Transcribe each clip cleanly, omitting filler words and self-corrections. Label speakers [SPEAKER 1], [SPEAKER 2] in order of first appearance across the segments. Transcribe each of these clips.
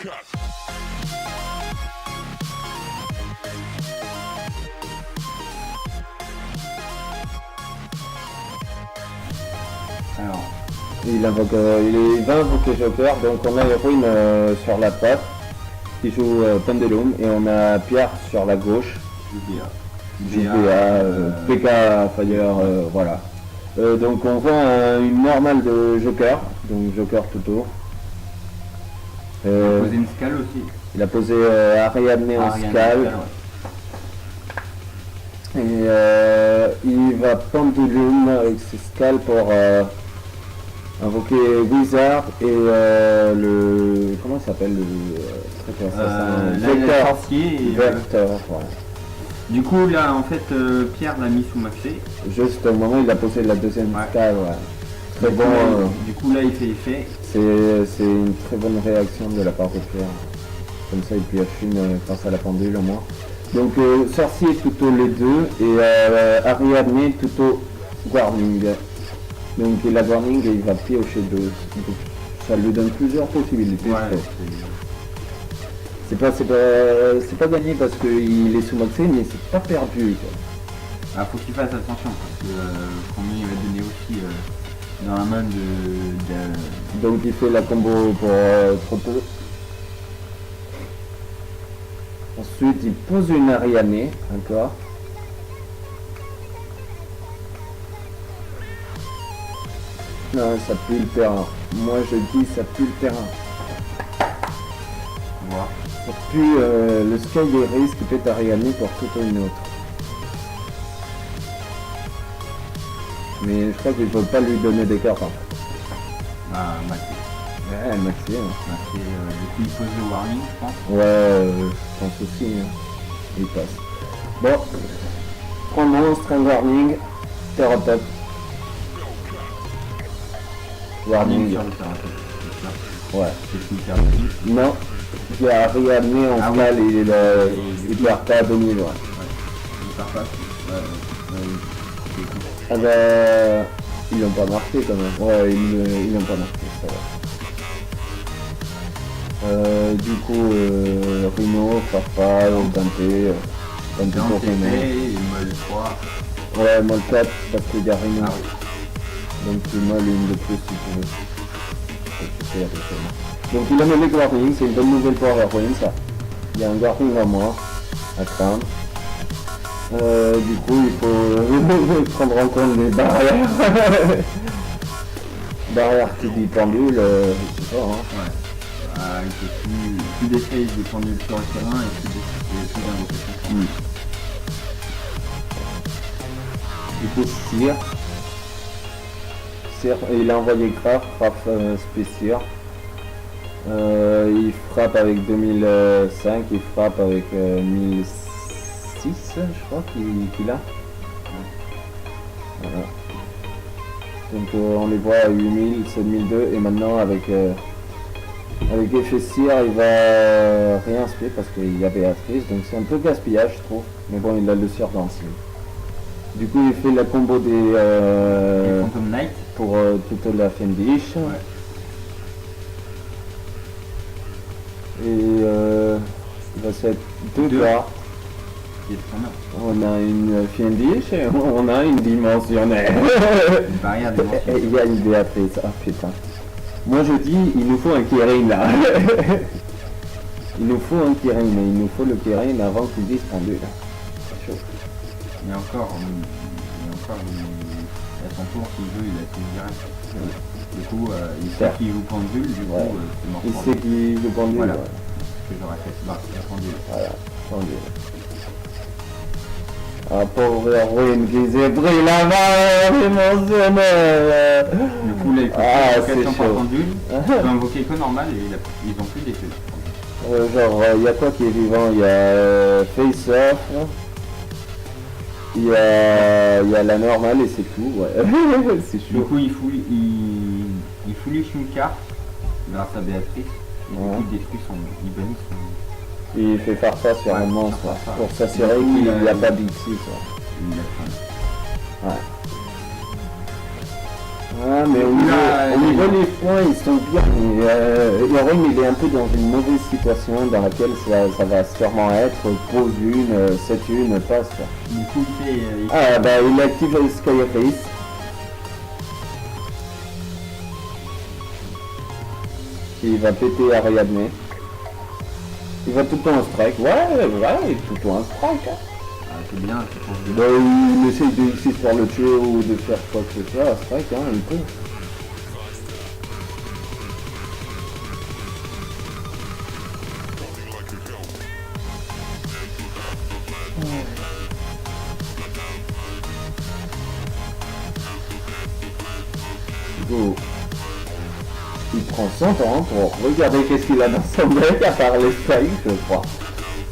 [SPEAKER 1] Alors,
[SPEAKER 2] il va invoquer Joker, donc on a Héroïne sur la droite qui joue Pendulum et on a Pierre sur la gauche. JBA, PK Fire, voilà. Donc on voit une normale de Joker, donc Joker tout tour.
[SPEAKER 1] il a posé une scale aussi.
[SPEAKER 2] Il a posé Ariadne en scale. Et il va Pendulum avec ses scales pour invoquer Wizard et le... comment il s'appelle le
[SPEAKER 1] Vector.
[SPEAKER 2] Vector, voilà.
[SPEAKER 1] Du coup là en fait Pierre l'a mis sous maxé.
[SPEAKER 2] Juste au moment où il a posé la deuxième scale, ouais. Très bon.
[SPEAKER 1] Du coup là il fait effet.
[SPEAKER 2] C'est une très bonne réaction de la part de Pierre. Comme ça il pioche une face à la pendule au moins. Donc Sorcier tout au les deux et Ariadne tout au Warning. Donc la Warning il va piocher deux. Donc, ça lui donne plusieurs possibilités.
[SPEAKER 1] Ouais,
[SPEAKER 2] c'est pas gagné parce qu'il est sous maxé mais c'est pas perdu quoi.
[SPEAKER 1] Ah, faut qu'il fasse attention parce que combien il va donner aussi dans la main de...
[SPEAKER 2] Donc il fait la combo pour Proto. Ensuite il pose une Ariane encore. Non, ça pue le terrain. Moi je dis ça pue le terrain.
[SPEAKER 1] Voilà.
[SPEAKER 2] Ça pue le Sky Iris qui fait Ariane pour toute une autre. Mais je crois qu'il ne faut pas lui donner des cartes en fait.
[SPEAKER 1] Ah, Maxi.
[SPEAKER 2] Ouais, Maxi. Hein.
[SPEAKER 1] Maxi du coup il pose le warning je pense.
[SPEAKER 2] Ouais, je pense aussi. Hein. Il passe. Bon. 3 monstres, un warning. Terratop. Warning.
[SPEAKER 1] Sur le terrain.
[SPEAKER 2] Ouais.
[SPEAKER 1] C'est tout perdu.
[SPEAKER 2] Non. Il y a Ariadne en scale et il perd pas à 2000. Ouais.
[SPEAKER 1] Il perd pas.
[SPEAKER 2] Ah bah, ils l'ont pas marqué quand même. Ouais, ils l'ont pas marqué, ça va. Du coup, Rhino, Farfal, Dante pour Rhino.
[SPEAKER 1] Et Molle 3.
[SPEAKER 2] Ouais, Molle 4 parce qu'il y a Rhino.
[SPEAKER 1] Ah oui.
[SPEAKER 2] Donc il Molle une de plus si tu veux. Donc il a mêlé Guarding, c'est une bonne nouvelle pour Héroïne ça. Il y a un Guarding à moi, à craindre. Du coup il faut prendre en compte les barrières. Barrières qui dit pendule, je sais pas. Hein.
[SPEAKER 1] Ouais. Il faut plus d'effets de pendule sur le terrain et plus d'invocations.
[SPEAKER 2] Du coup Cyr, il a envoyé Graf, frappe spécial. Il frappe avec 2005, il frappe avec 1006 je crois qu'il a. Voilà. Donc on les voit à 8000, 7002 et maintenant avec effet Cyr il va rien se faire parce qu'il y a Béatrice, donc c'est un peu gaspillage je trouve, mais bon il a le Cyr dans le ciel. Du coup il fait la combo des
[SPEAKER 1] Phantom Knight
[SPEAKER 2] pour toute la Fendish.
[SPEAKER 1] Ouais.
[SPEAKER 2] Et il va se faire deux cartes. On a une Fiendish et on a une dimensionnaire.
[SPEAKER 1] Une barrière dimensionnelle.
[SPEAKER 2] Il y a une Béatrice, ah putain. Moi je dis, il nous faut un Kirin là. Il nous faut un Kirin, mais il nous faut le Kirin avant qu'il dise pendule. C'est chaud.
[SPEAKER 1] Il y a encore à son tour s'il veut, il a tout direct. Du coup, il sait qu'il joue pendule, du coup, c'est mort.
[SPEAKER 2] Il sait qu'il joue pendule.
[SPEAKER 1] Voilà.
[SPEAKER 2] Ouais.
[SPEAKER 1] Ce que j'aurais fait, bah, la pendule.
[SPEAKER 2] Voilà, pendule. Ah pauvre Héroïne qui s'est pris la main émotionnelle.
[SPEAKER 1] Du coup, là, il faut invocation par pendule. Il peut invoquer que normal et ils ont plus d'effet.
[SPEAKER 2] Genre, il y a quoi qui est vivant? Il y a Face Off. Il y a la normale et c'est tout, ouais. C'est chaud.
[SPEAKER 1] Du coup, il foolish une carte grâce à Béatrice. Et du coup, il détruit il bannit son...
[SPEAKER 2] Il fait faire ça sur un monstre pour s'assurer qu'il n'y a pas d'Ixi.
[SPEAKER 1] Il a faim.
[SPEAKER 2] Ouais. Ah, mais au niveau des points, ils sont bien. Yorim, il est un peu dans une mauvaise situation dans laquelle ça va sûrement être pose 1, 7-1, passe. Quoi.
[SPEAKER 1] Du coup,
[SPEAKER 2] Ah, bah il active Skyface. Qui va péter Ariadne. Il va tout le temps un strike. Ouais, tout le temps un strike. Hein.
[SPEAKER 1] Ah, c'est bien, je pense.
[SPEAKER 2] Bah, il essaye de faire le tuer ou de faire quoi que ce soit, un strike, hein, il peut. Go. Il prend son temps pour regarder qu'est-ce qu'il a dans son deck à part les strikes, je crois.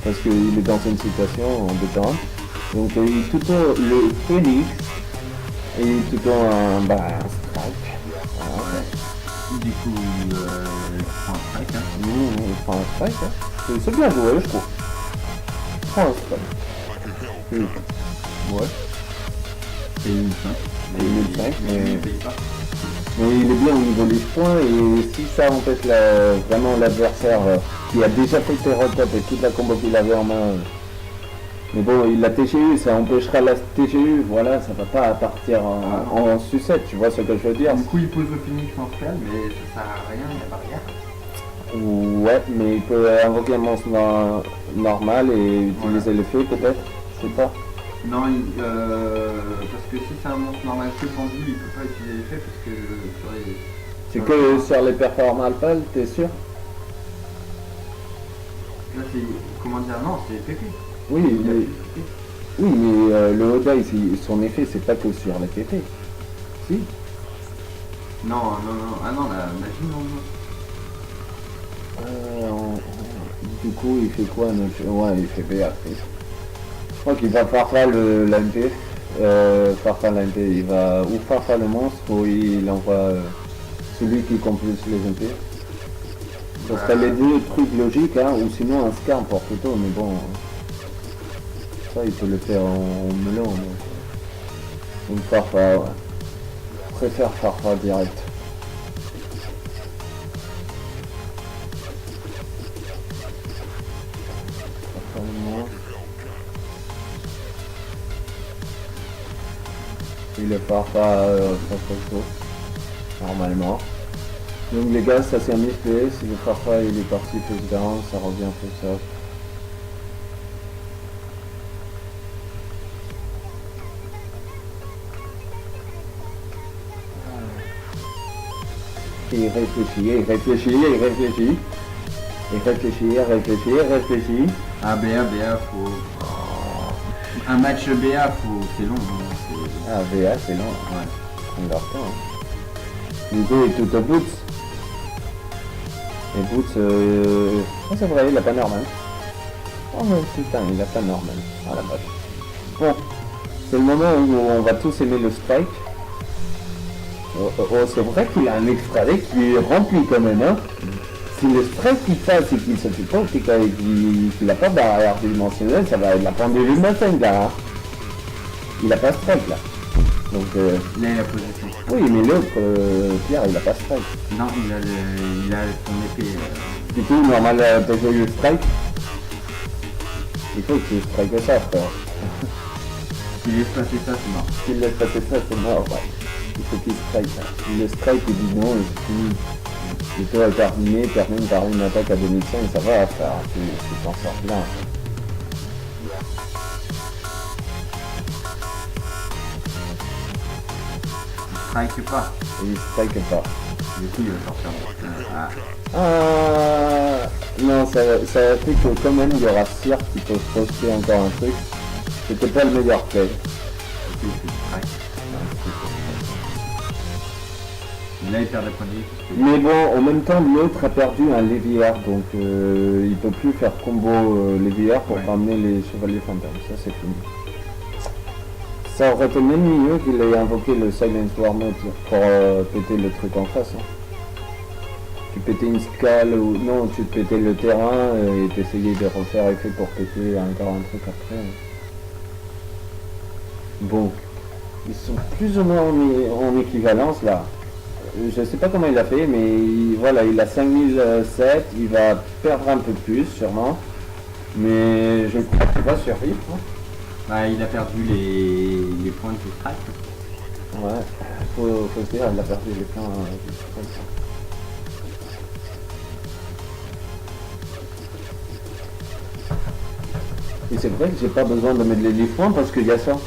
[SPEAKER 2] Parce qu'il est dans une situation embêtante. Donc il tout le Phoenix et tout un strike. Voilà.
[SPEAKER 1] Du coup, il prend un strike. Hein.
[SPEAKER 2] Il prend un strike. Hein. C'est bien joué, je trouve. Il prend un strike. Ouais.
[SPEAKER 1] C'est une 5.
[SPEAKER 2] Une 5, mais
[SPEAKER 1] il paye pas.
[SPEAKER 2] il est bien au niveau des points et si ça empêche vraiment l'adversaire qui a déjà fait ses retapes et toute la combo qu'il avait en main. Mais bon, il a TGU, ça empêchera la TGU, voilà, ça va pas partir en sucette, tu vois ce que je veux dire.
[SPEAKER 1] Du coup, il pose le Phoenix en spell, mais ça sert à rien, il n'y a pas rien.
[SPEAKER 2] Ouais, mais il peut invoquer un monstre normal et utiliser l'effet peut-être, je sais pas.
[SPEAKER 1] Non, parce que si c'est un monstre normal que pendu, il peut pas utiliser l'effet parce que sur les...
[SPEAKER 2] C'est que sur les performances alpha, t'es sûr?
[SPEAKER 1] Là, c'est... Comment dire? Non, c'est PP.
[SPEAKER 2] Oui, mais le Oda, son effet, c'est pas que sur les PP. Si.
[SPEAKER 1] Non, ah non, la magie, non.
[SPEAKER 2] Du coup, il fait quoi notre... Ouais, il fait BA. Je crois qu'il va Farfa l'AMP. Farfa l'AMP, il va ou Farfa le monstre ou il envoie celui qui compulse les MP. Ça serait les deux trucs logiques, hein, ou sinon un Scar pour plutôt, mais bon... Ça, il peut le faire en melon. Donc Farfa, ouais. Je préfère Farfa direct. Il est Farfa normalement. Donc les gars, ça c'est un misplay. Si le Farfa il est parti face down, ça revient face up. Et il réfléchit.
[SPEAKER 1] Ah, BA, faut... Un match BA, c'est long. Hein,
[SPEAKER 2] Ah, VA, c'est long.
[SPEAKER 1] Ouais.
[SPEAKER 2] On leur temps. Hein. Du coup, il est tout au Boots. Et Boots, c'est vrai, il a pas normal. Oh mais putain, il a pas normal. Ah la vache. Bon, c'est le moment où on va tous aimer le strike. C'est vrai qu'il a un extra deck qui est rempli quand même, hein. Si le strike qu'il passe et qu'il se fait pas, c'est qu'il n'a pas de barrière dimensionnelle, ça va être la pendule matin là. Hein. Il a pas strike là. Donc
[SPEAKER 1] il a la position.
[SPEAKER 2] oui, mais l'autre, Pierre, il a pas strike.
[SPEAKER 1] Non, il a son épée.
[SPEAKER 2] Du coup, normal, t'as eu le strike. Il faut que tu strikes ça, frère.
[SPEAKER 1] S'il laisse passer ça, c'est mort.
[SPEAKER 2] S'il laisse passer ça, c'est mort, ouais. Il faut qu'il strike. Hein. Si le strike, il dit non, et c'est fini. Le tour est terminé par une attaque à 2005, ça va, frère. Tu t'en sors bien.
[SPEAKER 1] Il strike pas.
[SPEAKER 2] Et il strike pas.
[SPEAKER 1] Du coup, il va sortir.
[SPEAKER 2] Non, ça fait que quand même, il y aura Cyr qui peut poster encore un truc. C'était pas le meilleur play.
[SPEAKER 1] Il strike. Là, il perd des points de vie.
[SPEAKER 2] Mais bon, en même temps, l'autre a perdu un Léviaire, donc il peut plus faire combo Léviaire pour ramener les chevaliers fantômes. Ça, c'est fini. Ça aurait été même mieux qu'il ait invoqué le Silence Wormhole pour péter le truc en face. Hein. Tu pétais une scale ou non, tu pétais le terrain et t'essayais de refaire effet pour péter encore un truc après. Bon. Ils sont plus ou moins en équivalence là. Je sais pas comment il a fait, mais voilà, il a 5007, il va perdre un peu plus sûrement. Mais je crois qu'il va survivre. Hein.
[SPEAKER 1] Bah, il a perdu les points de strike.
[SPEAKER 2] Ouais, faut se dire, il a perdu les points. Et c'est vrai que j'ai pas besoin de mettre les 10 points parce qu'il y a ça.
[SPEAKER 1] Ouais.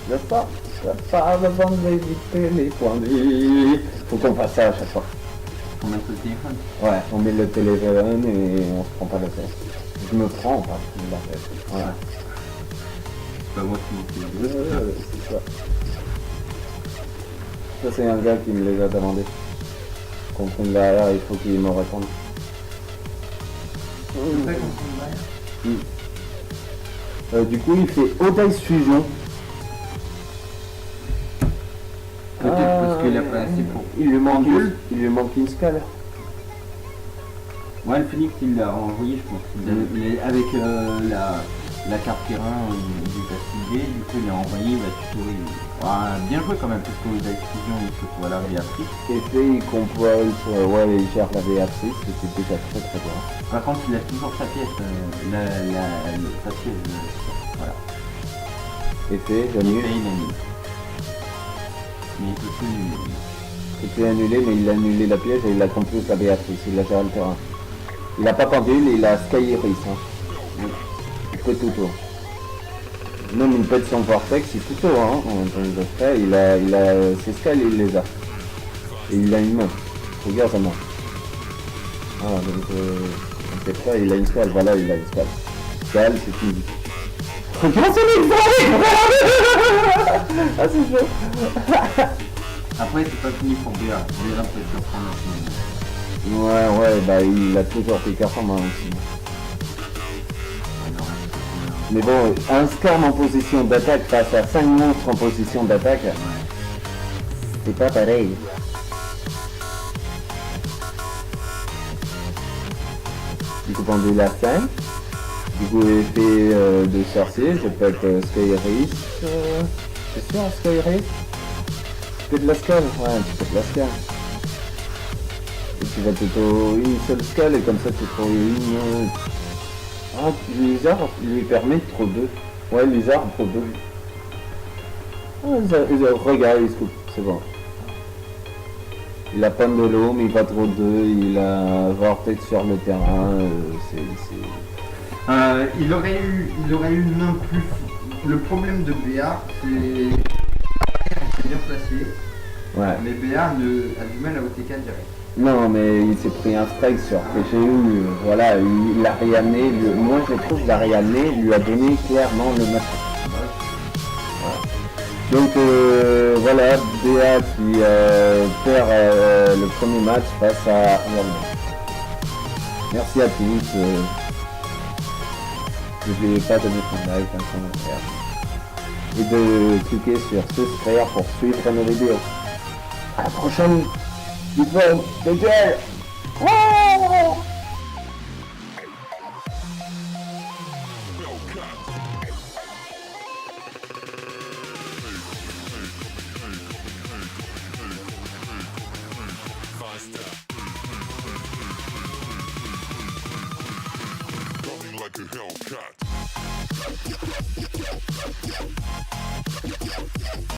[SPEAKER 2] Il y a ça. Il n'y a pas besoin d'éviter les points de vie. Faut qu'on fasse ça à chaque fois.
[SPEAKER 1] On met le téléphone.
[SPEAKER 2] Ouais, on met le téléphone et on se prend pas la tête. Je me prends pas la tête. Voilà.
[SPEAKER 1] C'est pas moi qui m'en fais.
[SPEAKER 2] C'est ça. Ça c'est un gars qui me les a demandé. Contre une barrière, il faut qu'il me réponde.
[SPEAKER 1] C'est vrai qu'on prend une barrière.
[SPEAKER 2] Du coup, il fait Audace Fusion.
[SPEAKER 1] Peut-être parce qu'il a pas assez pour.
[SPEAKER 2] Il lui manque,
[SPEAKER 1] Pendule.
[SPEAKER 2] il lui manque une scale.
[SPEAKER 1] Ouais, le Phoenix il l'a envoyé, je pense. Il est avec la carte terrain du ciblé, du coup il l'a envoyé, il va tutorer. Ah, bien joué quand même, parce qu'au Fusion il se trouve à la Béatrice.
[SPEAKER 2] Et fait, il compose, ouais, il gère la Béatrice, c'était déjà très très bien.
[SPEAKER 1] Par contre, il a toujours sa pièce, sa pièce. Voilà.
[SPEAKER 2] Et fait,
[SPEAKER 1] Il
[SPEAKER 2] Janu,
[SPEAKER 1] fait, il annule. Mais il peut tout annuler.
[SPEAKER 2] c'était annulé, mais il a annulé la piège et il a compris la Béatrice, il a géré le terrain. Il a pas pendule, il a Sky Iris. Hein. Il peut tout tour. Même il pète son vortex, il tout tour. Hein. Donc, après, il a ses scales, il les a. Et il a une main. Regarde sa main. Ah, donc, on sait pas, il a une scale, voilà, il a une scale. Scale, c'est fini. Regarde son exemple. Ah, c'est chaud.
[SPEAKER 1] Après, c'est pas fini pour BA. BA peut surprendre un peu.
[SPEAKER 2] Ouais, bah il a toujours fait cartes en main aussi. Mais bon, un scorn en position d'attaque face à 5 monstres en position d'attaque, c'est pas pareil. Du coup, pendule à 5. Du coup, effet de sorcier, je peux être Skyris. C'est sûr, Skyris? Tu peux de la scale? Ouais, tu peux de la scale. Et tu vas plutôt une seule scale et comme ça tu prends une... Ah, Lizard lui permet de trop 2. Ouais, Lizard trop 2. Ah, regarde, il se coupe, c'est bon. Il a pas de l'eau, mais il va trop 2, il a Vortex sur le terrain,
[SPEAKER 1] Il aurait eu une main plus... Le problème de BA, c'est... C'est bien placé,
[SPEAKER 2] Ouais.
[SPEAKER 1] mais BA a du mal à OTK direct.
[SPEAKER 2] Non, mais il s'est pris un strike sur PGU, voilà, il a réamené, moi je trouve qu'il a réamené, lui a donné clairement le match. Voilà. Donc voilà, BA qui perd le premier match face à Ariane. Merci à tous. N'oubliez pas de mettre un like, un commentaire et de cliquer sur subscribe pour suivre nos vidéos. À la prochaine vidéo de gueule.
[SPEAKER 3] Like a Hellcat.